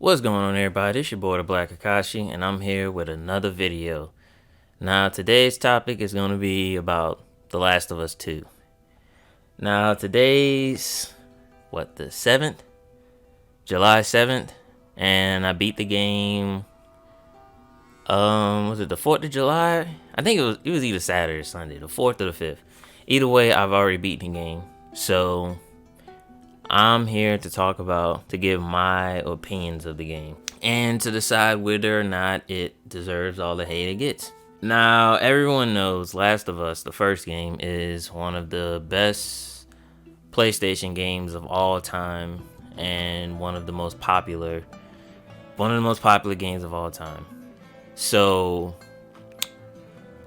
What's going on, everybody? It's your boy the Black Akashi, and I'm here with another video. Now today's topic is going to be about The Last of Us 2. Now today's the 7th, July 7th, and I beat the game. Was it the 4th of July? I think it was either Saturday or Sunday, the 4th or the 5th. Either way, I've already beaten the game, so I'm here to give my opinions of the game and to decide whether or not it deserves all the hate it gets. Now, everyone knows Last of Us, the first game, is one of the best PlayStation games of all time and one of the most popular games of all time. So,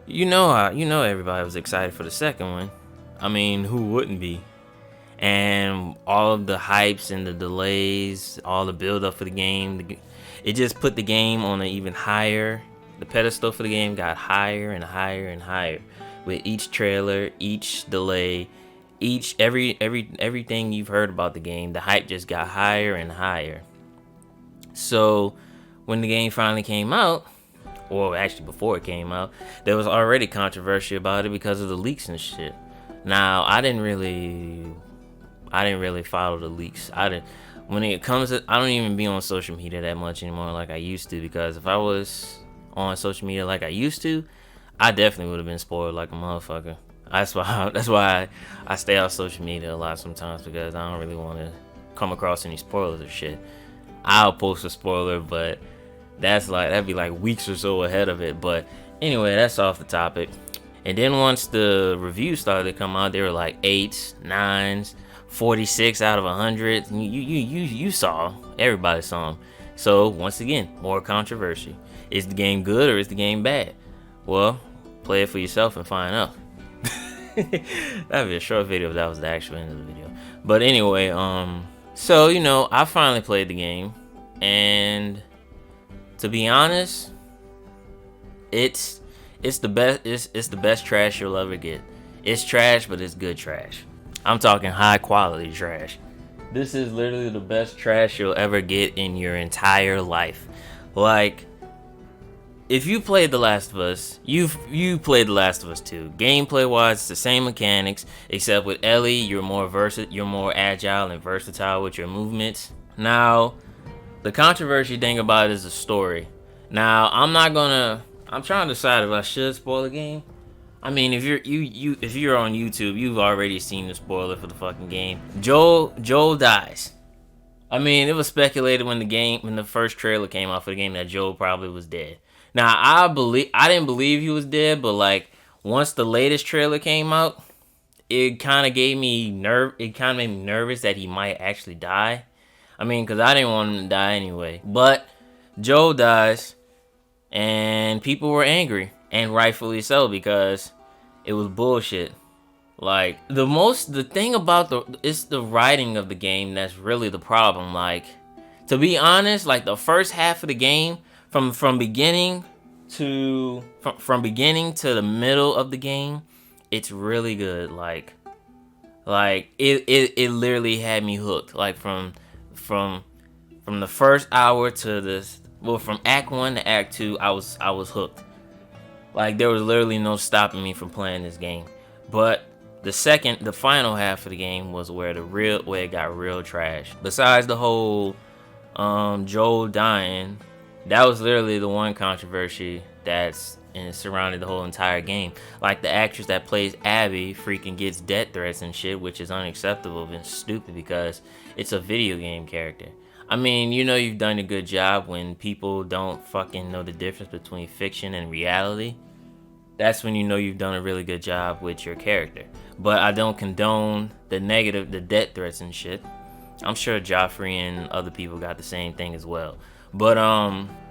everybody was excited for the second one. I mean, who wouldn't be? And all of the hypes and the delays, all the build up for the game, it just put the game on an even higher. The pedestal for the game got higher and higher and higher with each trailer, each delay, everything you've heard about the game. The hype just got higher and higher. So when the game finally came out, or actually before it came out, there was already controversy about it because of the leaks and shit. Now I didn't really follow the leaks. When it comes to, I don't even be on social media that much anymore like I used to, because if I was on social media like I used to, I definitely would have been spoiled like a motherfucker. That's why I stay off social media a lot sometimes, because I don't really want to come across any spoilers or shit. I'll post a spoiler, but that'd be like weeks or so ahead of it. But anyway, that's off the topic. And then once the reviews started to come out, they were like 8s, 9s, 46 out of 100. You saw, everybody saw them. So once again, more controversy. Is the game good or is the game bad? Well, play it for yourself and find out. That'd be a short video if that was the actual end of the video. But anyway, so I finally played the game, and to be honest, it's the best. It's the best trash you'll ever get. It's trash, but it's good trash. I'm talking high quality trash. This is literally the best trash you'll ever get in your entire life. Like, if you played The Last of Us, you played The Last of Us 2. Gameplay wise, it's the same mechanics, except with Ellie, you're more agile and versatile with your movements. Now, the controversy thing about it is the story. Now, I'm trying to decide if I should spoil the game. I mean, if you're on YouTube, you've already seen the spoiler for the fucking game. Joel dies. I mean, it was speculated when the first trailer came out for the game that Joel probably was dead. Now, I didn't believe he was dead, but like once the latest trailer came out, it kind of made me nervous that he might actually die. I mean, because I didn't want him to die anyway. But Joel dies, and people were angry, and rightfully so, because it was bullshit. Like, the thing about it's the writing of the game that's really the problem. Like, to be honest, like the first half of the game, from beginning to the middle of the game, it's really good. Like it literally had me hooked. Like from the first hour to from Act 1 to Act 2, I was hooked. Like, there was literally no stopping me from playing this game. But the final half of the game was where it got real trash. Besides the whole Joel dying, that was literally the one controversy that's surrounded the whole entire game. Like, the actress that plays Abby freaking gets death threats and shit, which is unacceptable and stupid because it's a video game character. I mean, you've done a good job when people don't fucking know the difference between fiction and reality. That's when you've done a really good job with your character. But I don't condone the death threats and shit. I'm sure Joffrey and other people got the same thing as well. But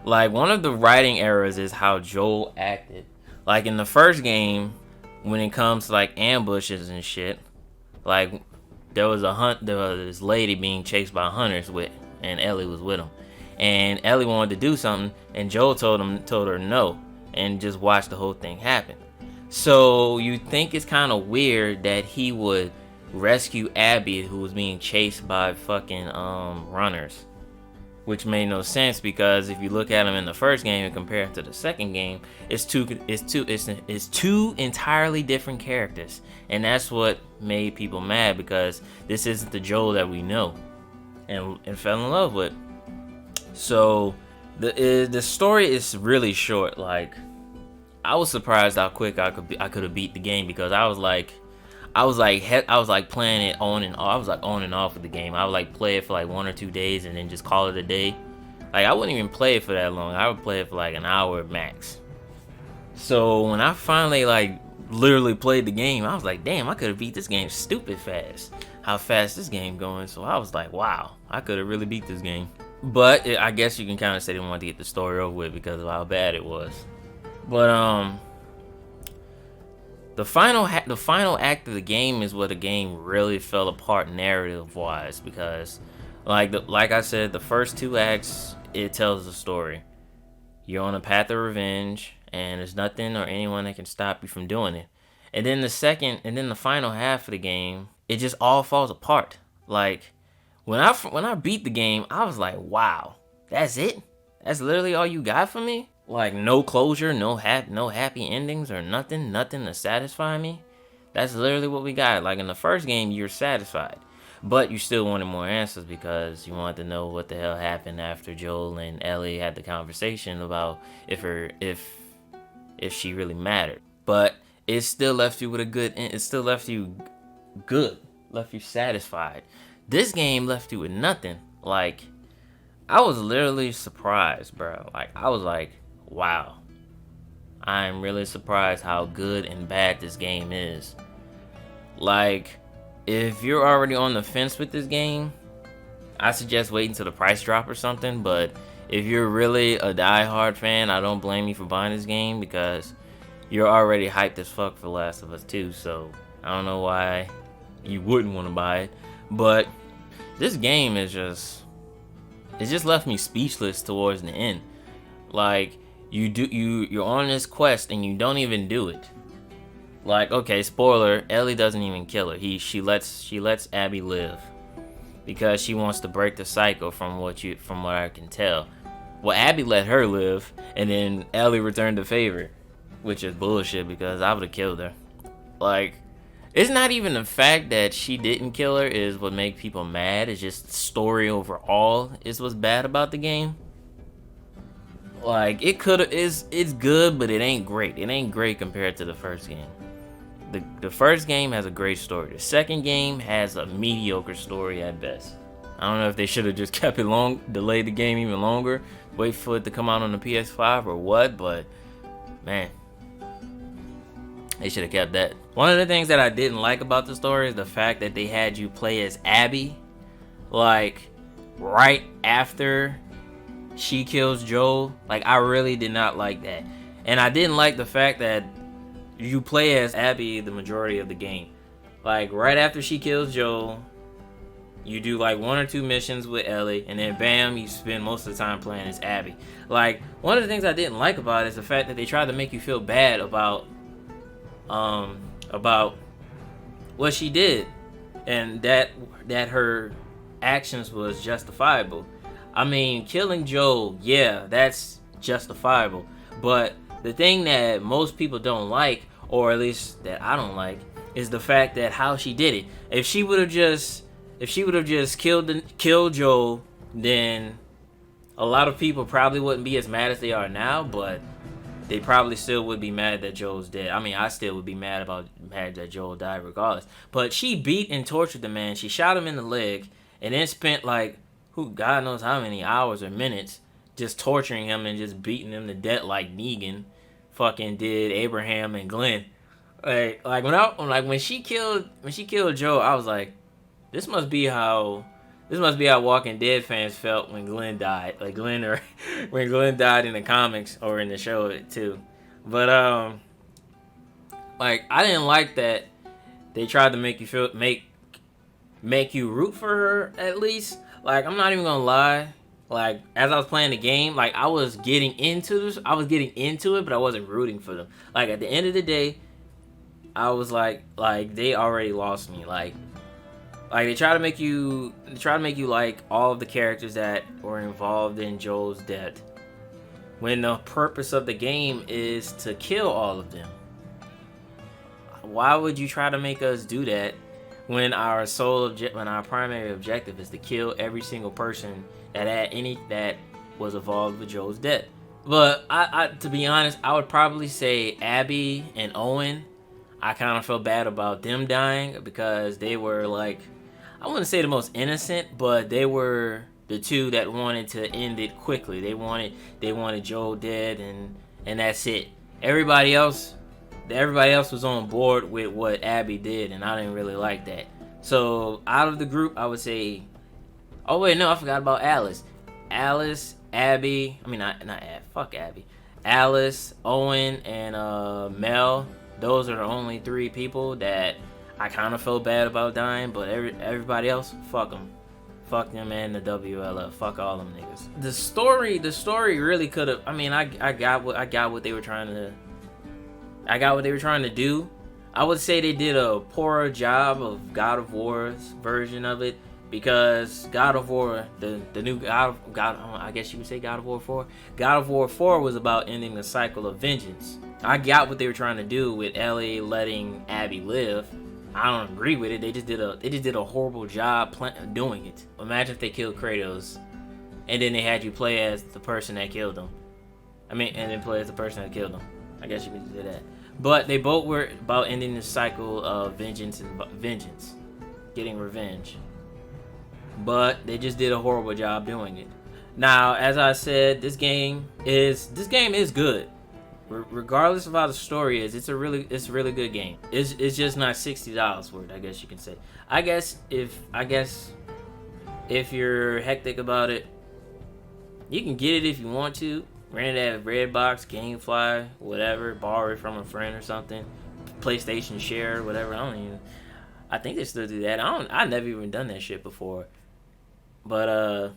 like, one of the writing errors is how Joel acted. Like, in the first game, when it comes to like ambushes and shit, like there was this lady being chased by hunters and Ellie was with him. And Ellie wanted to do something, and Joel told her no, and just watch the whole thing happen. So you think it's kind of weird that he would rescue Abby, who was being chased by fucking runners, which made no sense because if you look at him in the first game and compare it to the second game, it's two entirely different characters, and that's what made people mad because this isn't the Joel that we know and fell in love with. So the story is really short. Like, I was surprised how quick I could have beat the game because I was like playing it on and off. I was like on and off with the game. I would like play it for like 1 or 2 days and then just call it a day. Like, I wouldn't even play it for that long. I would play it for like an hour max. So when I finally like literally played the game, I was like, damn, I could have beat this game stupid fast. How fast this game going. So I was like, wow, I could have really beat this game. But I guess you can kind of say they wanted to get the story over with because of how bad it was. But the final act of the game is where the game really fell apart narrative wise because, like I said, the first 2 acts it tells the story. You're on a path of revenge, and there's nothing or anyone that can stop you from doing it. And then the final half of the game, it just all falls apart. Like, when I beat the game, I was like, wow, that's it? That's literally all you got for me? Like, no closure, no happy endings or nothing to satisfy me? That's literally what we got. Like, in the first game, you're satisfied. But you still wanted more answers because you wanted to know what the hell happened after Joel and Ellie had the conversation about if she really mattered. But it still left you with a good end. It still left you good. Left you satisfied. This game left you with nothing. Like, I was literally surprised, bro. Like, I was like, wow. I'm really surprised how good and bad this game is. Like, if you're already on the fence with this game, I suggest waiting till the price drop or something. But if you're really a die-hard fan, I don't blame you for buying this game because you're already hyped as fuck for Last of Us 2. So I don't know why you wouldn't want to buy it. But this game is it just left me speechless towards the end. Like, you're on this quest and you don't even do it. Like, okay, spoiler, Ellie doesn't even kill her. She lets Abby live because she wants to break the cycle from what I can tell. Well, Abby let her live and then Ellie returned the favor, which is bullshit because I would have killed her. Like, it's not even the fact that she didn't kill her is what makes people mad. It's just the story overall is what's bad about the game. Like, it's good, but it ain't great. It ain't great compared to the first game. The first game has a great story. The second game has a mediocre story at best. I don't know if they should have just kept it delayed the game even longer, wait for it to come out on the PS5 or what, but man, they should have kept that. One of the things that I didn't like about the story is the fact that they had you play as Abby, like, right after she kills Joel. Like, I really did not like that. And I didn't like the fact that you play as Abby the majority of the game. Like, right after she kills Joel, you do like 1 or 2 missions with Ellie, and then bam, you spend most of the time playing as Abby. Like, one of the things I didn't like about it is the fact that they tried to make you feel bad about what she did, and that her actions was justifiable. I mean, killing Joel, yeah, that's justifiable. But the thing that most people don't like, or at least that I don't like, is the fact that how she did it. If she would have just killed Joel, then a lot of people probably wouldn't be as mad as they are now, but they probably still would be mad that Joel's dead. I mean, I still would be mad that Joel died regardless. But she beat and tortured the man. She shot him in the leg and then spent like, God knows how many hours or minutes just torturing him and just beating him to death like Negan fucking did Abraham and Glenn. Like when she killed Joel, I was like, this must be how Walking Dead fans felt when Glenn died. Like when Glenn died in the comics or in the show too. But like, I didn't like that they tried to make you root for her at least. Like, I'm not even gonna lie. Like, as I was playing the game, like, I was getting into it, but I wasn't rooting for them. Like, at the end of the day, I was like, they already lost me. Like, Like they try to make you like all of the characters that were involved in Joel's death, when the purpose of the game is to kill all of them. Why would you try to make us do that when our primary objective is to kill every single person that was involved with Joel's death? But I to be honest, I would probably say Abby and Owen. I kind of felt bad about them dying because they were like, I wouldn't say the most innocent, but they were the two that wanted to end it quickly. They wanted Joel dead, and that's it. Everybody else was on board with what Abby did, and I didn't really like that. So out of the group, I would say, oh wait, no, I forgot about Alice. Abby, I mean not Abby, fuck Abby. Alice, Owen, and Mel. Those are the only 3 people that I kind of felt bad about dying, but everybody else, fuck them. Fuck them and the WLF. Fuck all them niggas. The story really could have. I mean, I got what they were trying to. I got what they were trying to do. I would say they did a poorer job of God of War's version of it, because God of War, the new God, I guess you would say God of War 4. God of War 4 was about ending the cycle of vengeance. I got what they were trying to do with Ellie letting Abby live. I don't agree with it. They just did a horrible job doing it. Imagine if they killed Kratos, and then they had you play as the person that killed him. And then play as the person that killed him. I guess you could do that. But they both were about ending the cycle of vengeance, getting revenge. But they just did a horrible job doing it. Now, as I said, this game is good. Regardless of how the story is, it's a really good game. It's just not $60 worth, I guess you can say. I guess if you're hectic about it, you can get it if you want to. Rent it at Redbox, GameFly, whatever. Borrow it from a friend or something. PlayStation Share, whatever. I think they still do that. I never even done that shit before. But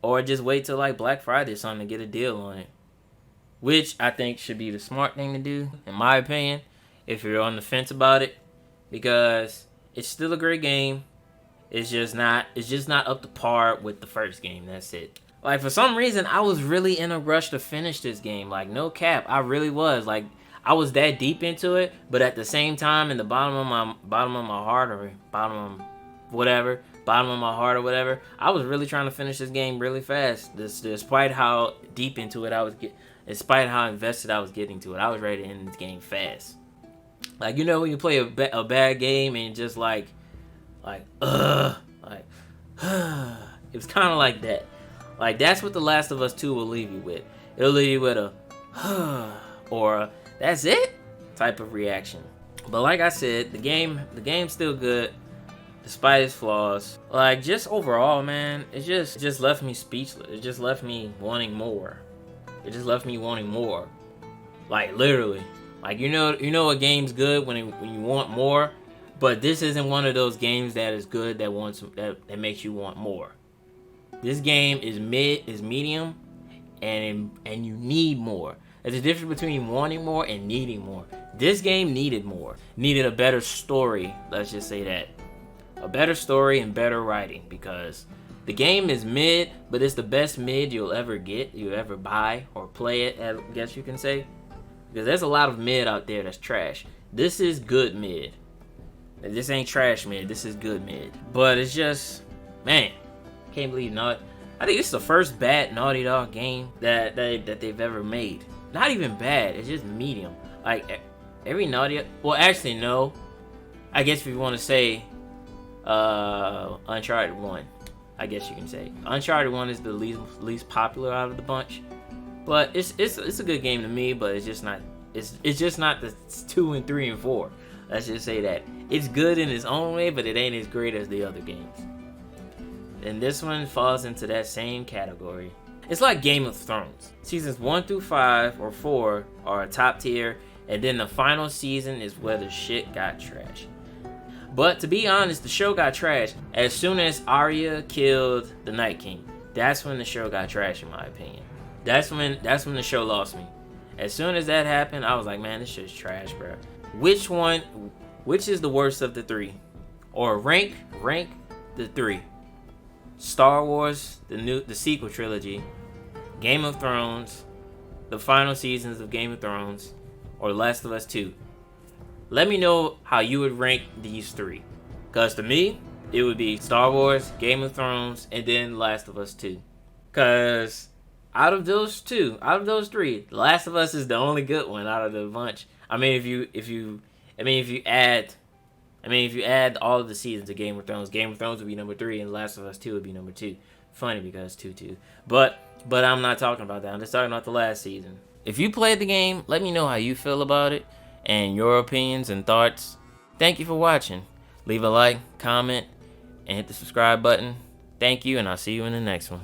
or just wait till like Black Friday or something to get a deal on it. Which I think should be the smart thing to do, in my opinion, if you're on the fence about it, because it's still a great game. It's just not up to par with the first game. That's it. Like, for some reason, I was really in a rush to finish this game. Like, no cap, I really was. Like, I was that deep into it, but at the same time, in the bottom of my heart or bottom of my heart or whatever, I was really trying to finish this game really fast. Despite how deep into it despite how invested I was getting to it, I was ready to end this game fast. Like, you know, when you play a bad game and just it was kind of like that. Like, that's what The Last of Us 2 will leave you with. It'll leave you with a or a, that's it type of reaction. But like I said, the game's still good despite its flaws. Like, just overall, man, it just left me speechless. It just left me wanting more. Like, literally. Like, you know a game's good when you want more, but this isn't one of those games that is good that makes you want more. This game is medium, and you need more. There's a difference between wanting more and needing more. This game needed more. Needed a better story, let's just say that. A better story and better writing, because the game is mid, but it's the best mid you'll ever buy or play it, I guess you can say. Because there's a lot of mid out there that's trash. This is good mid. This ain't trash mid, this is good mid. But it's just, man, can't believe I think it's the first bad Naughty Dog game that they've ever made. Not even bad, it's just medium. Like, every well, actually, no. I guess if you want to say Uncharted 1, I guess you can say. Uncharted 1 is the least popular out of the bunch. But it's a good game to me, but it's just not the 2 and 3 and 4. Let's just say that. It's good in its own way, but it ain't as great as the other games. And this one falls into that same category. It's like Game of Thrones. Seasons 1 through 5 or 4 are top tier, and then the final season is where the shit got trashed. But to be honest, the show got trashed as soon as Arya killed the Night King. That's when the show got trashed, in my opinion. That's when the show lost me. As soon as that happened, I was like, man, this shit's trash, bro. Which is the worst of the three? or rank the three: Star Wars, the sequel trilogy, Game of Thrones, the final seasons of Game of Thrones, or Last of Us 2. Let me know how you would rank these three. Because to me, it would be Star Wars, Game of Thrones, and then Last of Us 2. Because out of those three, The Last of Us is the only good one out of the bunch. I mean, if you add all of the seasons of Game of Thrones would be number 3, and Last of Us 2 would be number 2. Funny because 2-2. But I'm not talking about that. I'm just talking about the last season. If you played the game, let me know how you feel about it and your opinions and thoughts. Thank you for watching. Leave a like, comment, and hit the subscribe button. Thank you, and I'll see you in the next one.